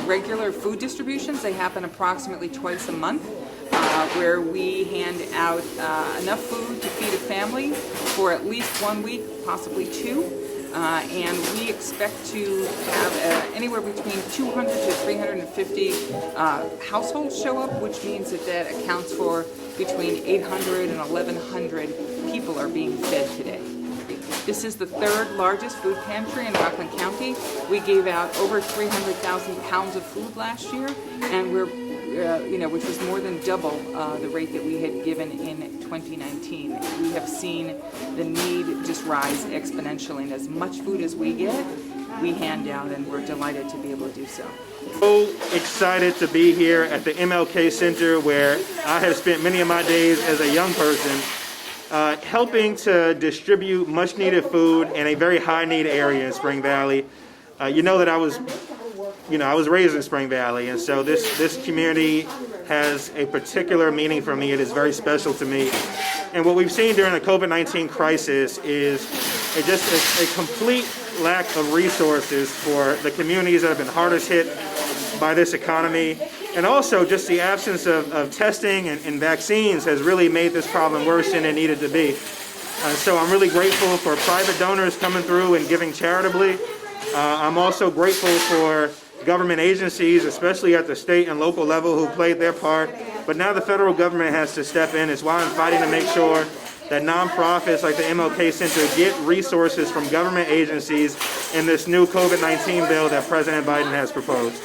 regular food distributions. They happen approximately twice a month, where we hand out enough food to feed a family for at least 1 week, possibly 2. And we expect to have anywhere between 200 to 350 households show up, which means that accounts for between 800 and 1,100 people are being fed today. This is the third largest food pantry in Rockland County. We gave out over 300,000 pounds of food last year, and we're which was more than double the rate that we had given in 2019. We have seen the need just rise exponentially, and as much food as we get, we hand out, and we're delighted to be able to do so. So excited to be here at the MLK Center, where I have spent many of my days as a young person helping to distribute much needed food in a very high need area in Spring Valley. You know that I was raised in Spring Valley, and so this community has a particular meaning for me. It is very special to me. And what we've seen during the COVID-19 crisis is just a complete lack of resources for the communities that have been hardest hit by this economy. And also just the absence of testing and vaccines has really made this problem worse than it needed to be. So I'm really grateful for private donors coming through and giving charitably. I'm also grateful for government agencies, especially at the state and local level, who played their part. But now the federal government has to step in. It's why I'm fighting to make sure that nonprofits like the MLK Center get resources from government agencies in this new COVID-19 bill that President Biden has proposed.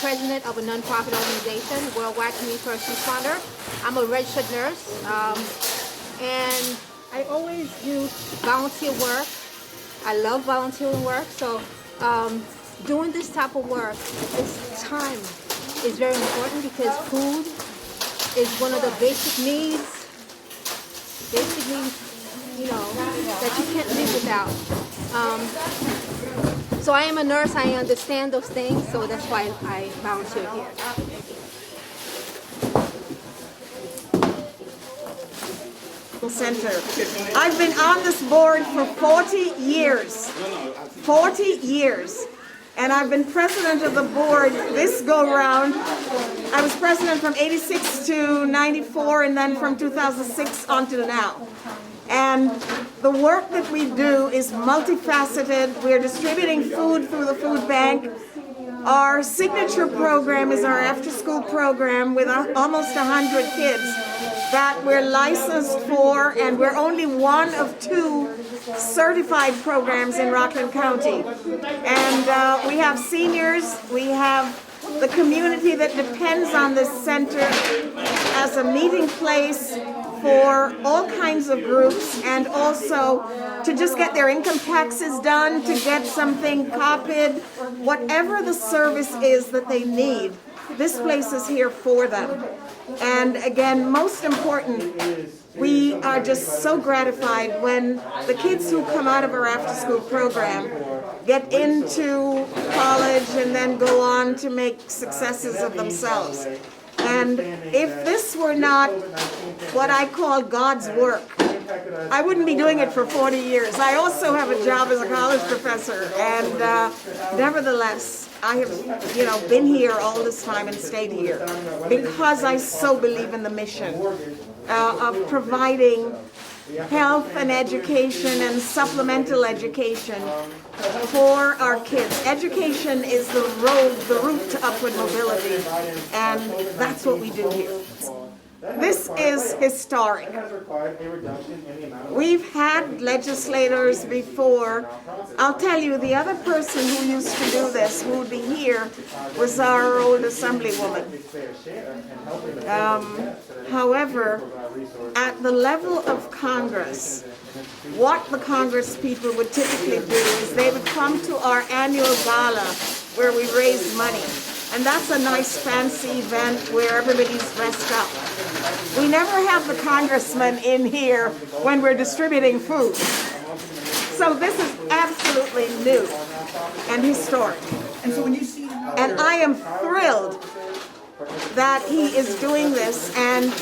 President of a nonprofit organization, Worldwide Community First Responder. I'm a registered nurse, and I always do volunteer work. I love volunteering work, so doing this type of work, this time is very important because food is one of the basic needs, that you can't live without. So I am a nurse, I understand those things, so that's why I volunteer here. Center. I've been on this board for 40 years. 40 years. And I've been president of the board this go-round. I was president from 86 to 94, and then from 2006 on to now. And the work that we do is multifaceted. We're distributing food through the food bank. Our signature program is our after-school program with almost 100 kids that we're licensed for, and we're only one of 2 certified programs in Rockland County. And we have seniors, we have the community that depends on this center as a meeting place for all kinds of groups, and also to just get their income taxes done, to get something copied, whatever the service is that they need, this place is here for them. And again, most important, we are just so gratified when the kids who come out of our after-school program get into college and then go on to make successes of themselves. And if this were not what I call God's work, I wouldn't be doing it for 40 years. I also have a job as a college professor, and nevertheless, I have, been here all this time and stayed here because I so believe in the mission of providing health and education and supplemental education for our kids. Education is the route to upward mobility, and that's what we do here. This is historic. We've had legislators before. I'll tell you, the other person who used to do this, who would be here, was our old assemblywoman. However, at the level of Congress, what the Congress people would typically do is they would come to our annual gala where we raise money. And that's a nice fancy event where everybody's dressed up. We never have the congressman in here when we're distributing food. So this is absolutely new and historic. And I am thrilled that he is doing this, and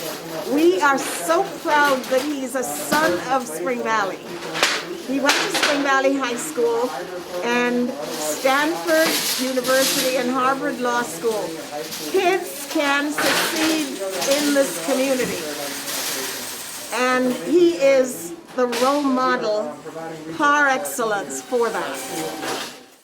we are so proud that he's a son of Spring Valley. He went to Spring Valley High School and Stanford University and Harvard Law School. Kids can succeed in this community. And he is the role model par excellence for that.